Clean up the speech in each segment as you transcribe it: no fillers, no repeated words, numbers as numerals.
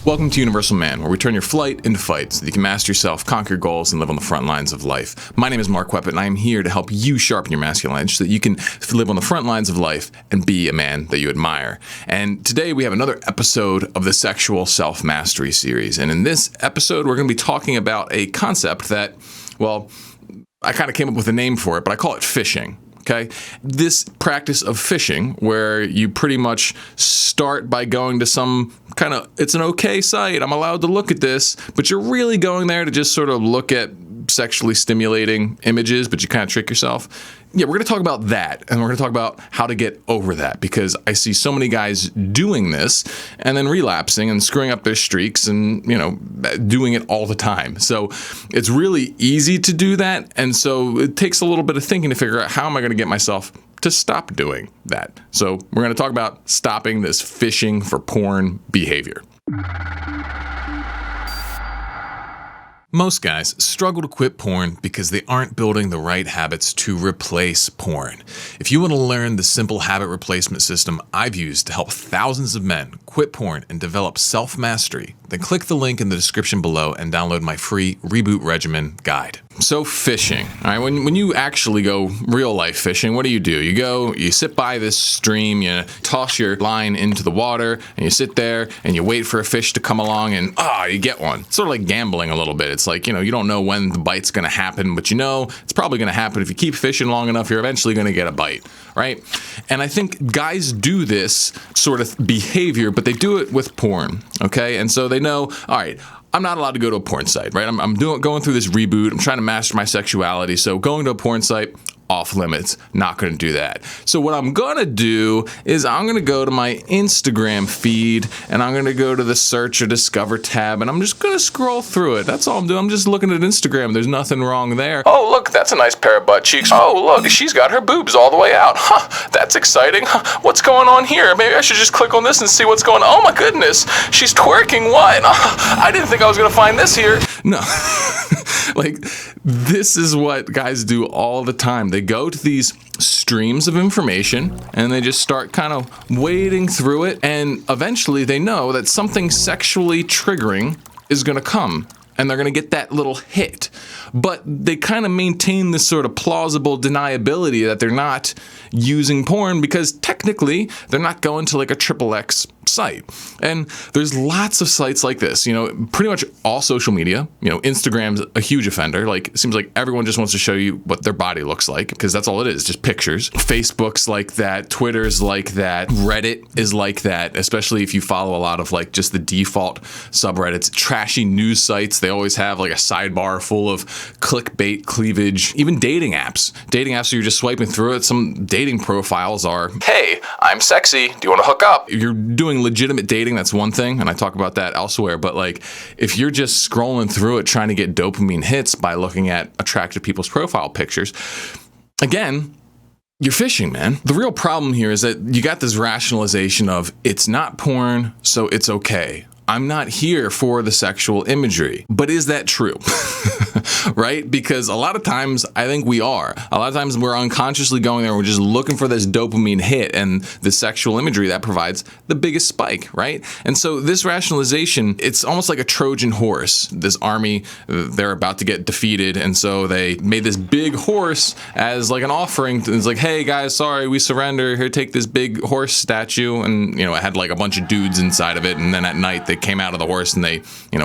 Welcome to Universal Man, where we turn your flight into fight so that you can master yourself, conquer goals, and live on the front lines of life. My name is Mark Weppett, and I am here to help you sharpen your masculine edge so that you can live on the front lines of life and be a man that you admire. And today we have another episode of the Sexual Self-Mastery series. And in this episode, we're going to be talking about a concept that, well, I kind of came up with a name for it, but I call it fishing. Okay, this practice of fishing, where you pretty much start by going to some kind of, it's an okay site, I'm allowed to look at this, but you're really going there to just sort of look at sexually stimulating images, but you kind of trick yourself. Yeah, we're going to talk about that, and we're going to talk about how to get over that, because I see so many guys doing this and then relapsing and screwing up their streaks and, you know, doing it all the time. So it's really easy to do that, and so it takes a little bit of thinking to figure out how am I going to get myself to stop doing that. So we're going to talk about stopping this fishing for porn behavior. Most guys struggle to quit porn because they aren't building the right habits to replace porn. If you want to learn the simple habit replacement system I've used to help thousands of men quit porn and develop self-mastery, then click the link in the description below and download my free Reboot Regimen guide. So fishing, all right, when you actually go real life fishing, what do? You sit by this stream, you toss your line into the water, and you sit there and you wait for a fish to come along and, you get one. It's sort of like gambling a little bit. It's like, you don't know when the bite's going to happen, but it's probably going to happen. If you keep fishing long enough, you're eventually going to get a bite, right? And I think guys do this sort of behavior, but they do it with porn, okay? And so they know, all right, I'm not allowed to go to a porn site, right? I'm going through this reboot. I'm trying to master my sexuality. So going to a porn site, off limits, not going to do that. So what I'm going to do is I'm going to go to my Instagram feed and I'm going to go to the search or discover tab and I'm just going to scroll through it. That's all I'm doing. I'm just looking at Instagram. There's nothing wrong there. Oh, look, that's a nice pair of butt cheeks. Oh, look, she's got her boobs all the way out. Huh, that's exciting. Huh, what's going on here? Maybe I should just click on this and see what's going on. Oh my goodness, she's twerking. What? I didn't think I was going to find this here. No. Like, this is what guys do all the time. They go to these streams of information and they just start kind of wading through it, and eventually they know that something sexually triggering is going to come and they're going to get that little hit. But they kind of maintain this sort of plausible deniability that they're not using porn because technically they're not going to like a XXX site. And there's lots of sites like this, pretty much all social media. Instagram's a huge offender. Like, it seems like everyone just wants to show you what their body looks like because that's all it is, just pictures. Facebook's like that, Twitter's like that, Reddit is like that, especially if you follow a lot of like just the default subreddits. Trashy news sites, they always have like a sidebar full of clickbait, cleavage, even dating apps. Dating apps where you're just swiping through it. Some dating profiles are, hey, I'm sexy, do you want to hook up? If you're doing legitimate dating, that's one thing, and I talk about that elsewhere, but like, if you're just scrolling through it trying to get dopamine hits by looking at attractive people's profile pictures, again, you're fishing, man. The real problem here is that you got this rationalization of it's not porn, so it's okay. I'm not here for the sexual imagery. But is that true? Right? Because a lot of times I think we are. A lot of times we're unconsciously going there and we're just looking for this dopamine hit and the sexual imagery that provides the biggest spike, right? And so this rationalization, it's almost like a Trojan horse. This army, they're about to get defeated, and so they made this big horse as like an offering. It's like, hey guys, sorry, we surrender. Here, take this big horse statue. And, it had like a bunch of dudes inside of it, and then at night they came out of the horse and they,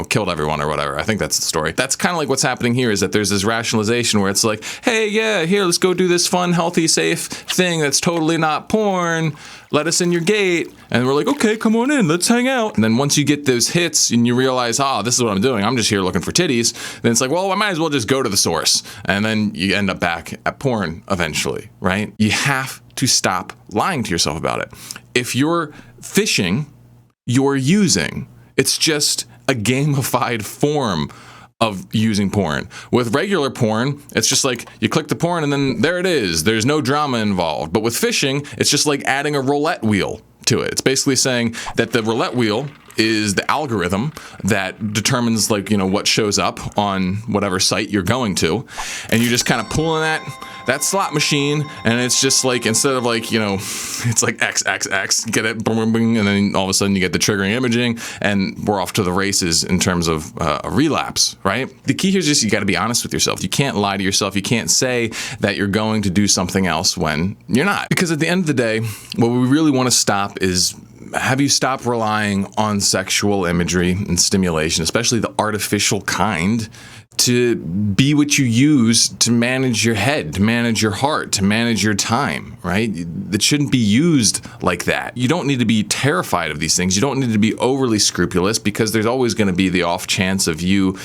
killed everyone or whatever. I think that's the story. That's kind of like what's happening here, is that there's this rationalization where it's like, hey, yeah, here, let's go do this fun, healthy, safe thing that's totally not porn. Let us in your gate. And we're like, okay, come on in, let's hang out. And then once you get those hits and you realize, this is what I'm doing, I'm just here looking for titties, then it's like, well, I might as well just go to the source. And then you end up back at porn eventually, right? You have to stop lying to yourself about it. If you're fishing, you're using. It's just a gamified form of using porn. With regular porn, it's just like you click the porn and then there it is. There's no drama involved. But with fishing, it's just like adding a roulette wheel to it. It's basically saying that the roulette wheel is the algorithm that determines what shows up on whatever site you're going to, and you're just kind of pulling that that slot machine, and it's just like, instead of like, it's like XXX, get it, boom, boom, boom, and then all of a sudden you get the triggering imaging, and we're off to the races in terms of a relapse, right? The key here is just you got to be honest with yourself. You can't lie to yourself. You can't say that you're going to do something else when you're not. Because at the end of the day, what we really want to stop is, have you stop relying on sexual imagery and stimulation, especially the artificial kind, to be what you use to manage your head, to manage your heart, to manage your time, right? That shouldn't be used like that. You don't need to be terrified of these things. You don't need to be overly scrupulous, because there's always going to be the off chance of you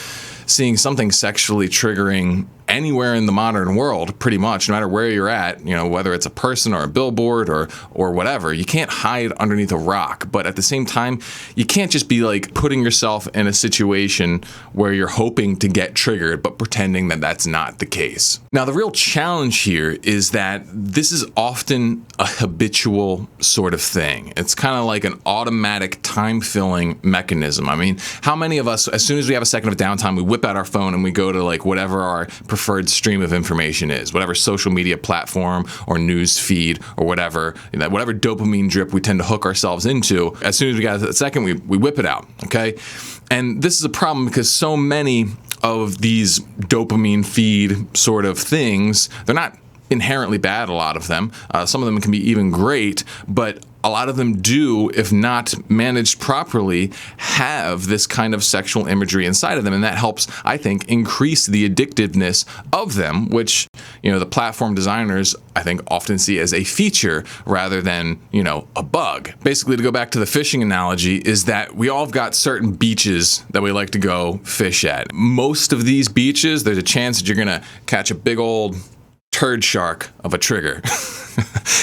seeing something sexually triggering anywhere in the modern world, pretty much, no matter where you're at, whether it's a person or a billboard or whatever. You can't hide underneath a rock, but at the same time, you can't just be like putting yourself in a situation where you're hoping to get triggered, but pretending that that's not the case. Now, the real challenge here is that this is often a habitual sort of thing. It's kind of like an automatic time-filling mechanism. I mean, how many of us, as soon as we have a second of downtime, we whip out our phone and we go to like whatever our preferred stream of information is, whatever social media platform or news feed or whatever dopamine drip we tend to hook ourselves into. As soon as we got a second, we whip it out, okay? And this is a problem because so many of these dopamine feed sort of things, they're not inherently bad, a lot of them. Some of them can be even great, but a lot of them do, if not managed properly, have this kind of sexual imagery inside of them. And that helps, I think, increase the addictiveness of them, which, the platform designers, I think, often see as a feature rather than, a bug. Basically, to go back to the fishing analogy, is that we all have got certain beaches that we like to go fish at. Most of these beaches, there's a chance that you're going to catch a big old turd shark of a trigger.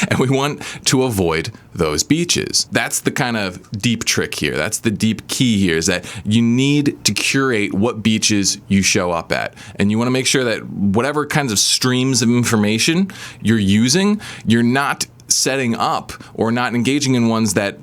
And we want to avoid those beaches. That's the kind of deep trick here. That's the deep key here, is that you need to curate what beaches you show up at. And you want to make sure that whatever kinds of streams of information you're using, you're not setting up or not engaging in ones that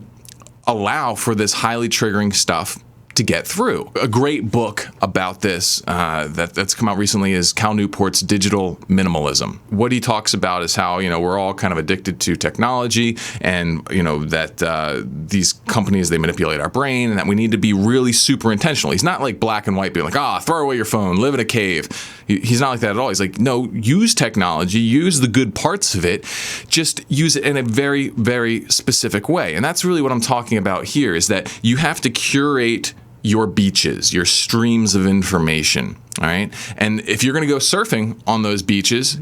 allow for this highly triggering stuff to get through. A great book about this that's come out recently is Cal Newport's Digital Minimalism. What he talks about is how, we're all kind of addicted to technology, and, that these companies, they manipulate our brain, and that we need to be really super intentional. He's not like black and white, being like, throw away your phone, live in a cave. He's not like that at all. He's like, no, use technology, use the good parts of it, just use it in a very, very specific way. And that's really what I'm talking about here, is that you have to curate your beaches, your streams of information, all right? And if you're going to go surfing on those beaches,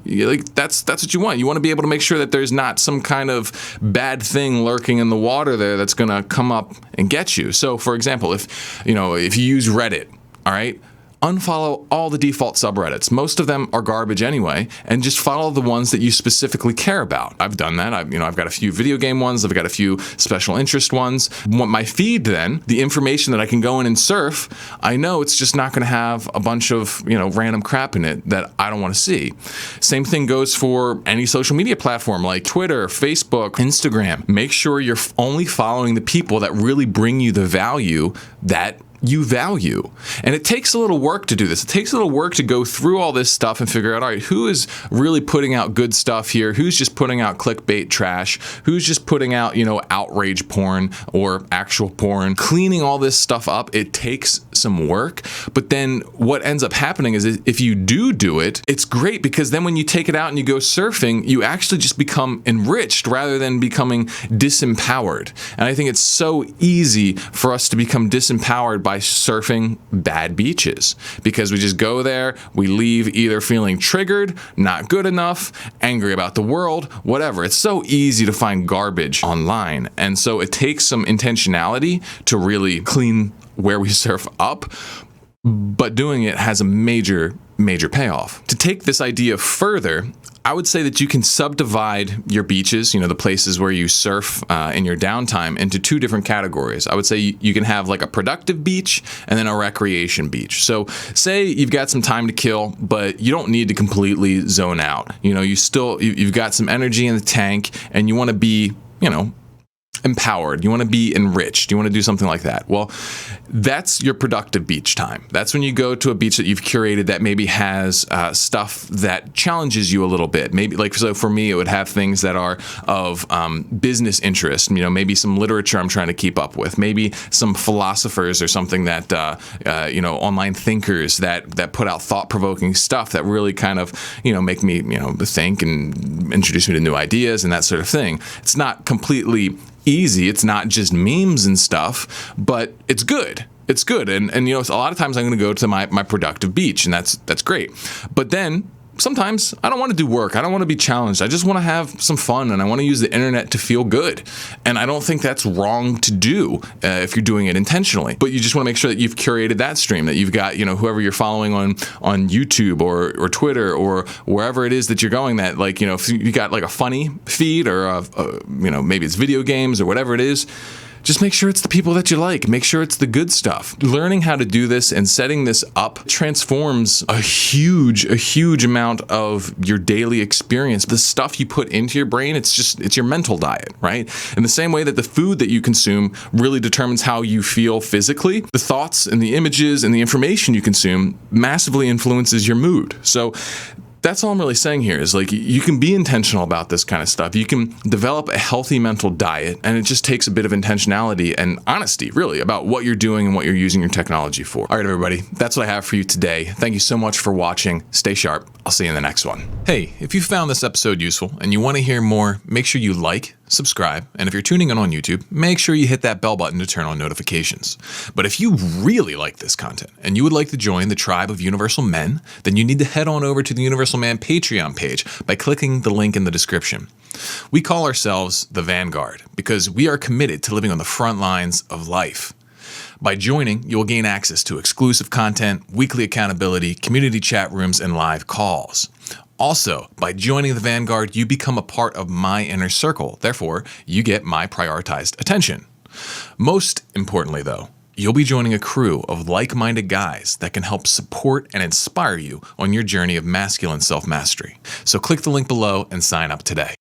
that's what you want. You want to be able to make sure that there's not some kind of bad thing lurking in the water there that's going to come up and get you. So, for example, if you use Reddit, all right, unfollow all the default subreddits. Most of them are garbage anyway, and just follow the ones that you specifically care about. I've done that. I've got a few video game ones. I've got a few special interest ones. My feed, then, the information that I can go in and surf, I know it's just not going to have a bunch of, random crap in it that I don't want to see. Same thing goes for any social media platform like Twitter, Facebook, Instagram. Make sure you're only following the people that really bring you the value that you value. And it takes a little work to do this. It takes a little work to go through all this stuff and figure out, all right, who is really putting out good stuff here? Who's just putting out clickbait trash? Who's just putting out, outrage porn or actual porn? Cleaning all this stuff up, it takes some work. But then what ends up happening is if you do it, it's great, because then when you take it out and you go surfing, you actually just become enriched rather than becoming disempowered. And I think it's so easy for us to become disempowered by surfing bad beaches, because we just go there, we leave either feeling triggered, not good enough, angry about the world, whatever. It's so easy to find garbage online. And so it takes some intentionality to really clean where we surf up, but doing it has a major payoff. To take this idea further, I would say that you can subdivide your beaches, the places where you surf in your downtime, into two different categories. I would say you can have like a productive beach and then a recreation beach. So say you've got some time to kill, but you don't need to completely zone out. You've got some energy in the tank, and you want to be, empowered. You want to be enriched. You want to do something like that. Well, that's your productive beach time. That's when you go to a beach that you've curated that maybe has stuff that challenges you a little bit. Maybe so for me, it would have things that are of business interest. Maybe some literature I'm trying to keep up with. Maybe some philosophers or something that online thinkers that put out thought-provoking stuff that really kind of make me think and introduce me to new ideas and that sort of thing. It's not completely easy. It's not just memes and stuff, but it's good. It's good. And a lot of times I'm going to go to my productive beach, and that's great. But then sometimes I don't want to do work. I don't want to be challenged. I just want to have some fun, and I want to use the internet to feel good. And I don't think that's wrong to do if you're doing it intentionally. But you just want to make sure that you've curated that stream, that you've got whoever you're following on YouTube or Twitter or wherever it is that you're going. That if you got like a funny feed or maybe it's video games or whatever it is. Just make sure it's the people that you like. Make sure it's the good stuff. Learning how to do this and setting this up transforms a huge amount of your daily experience. The stuff you put into your brain, it's your mental diet, right? In the same way that the food that you consume really determines how you feel physically, the thoughts and the images and the information you consume massively influences your mood. So that's all I'm really saying here is you can be intentional about this kind of stuff. You can develop a healthy mental diet, and it just takes a bit of intentionality and honesty, really, about what you're doing and what you're using your technology for. All right, everybody, that's what I have for you today. Thank you so much for watching. Stay sharp. I'll see you in the next one. Hey, if you found this episode useful and you want to hear more, make sure you like, subscribe, and if you're tuning in on YouTube, make sure you hit that bell button to turn on notifications. But if you really like this content and you would like to join the tribe of Universal Men, then you need to head on over to the Universal Man Patreon page by clicking the link in the description. We call ourselves the Vanguard because we are committed to living on the front lines of life. By joining, you'll gain access to exclusive content, weekly accountability, community chat rooms, and live calls. Also, by joining the Vanguard, you become a part of my inner circle. Therefore, you get my prioritized attention. Most importantly, though, you'll be joining a crew of like-minded guys that can help support and inspire you on your journey of masculine self-mastery. So click the link below and sign up today.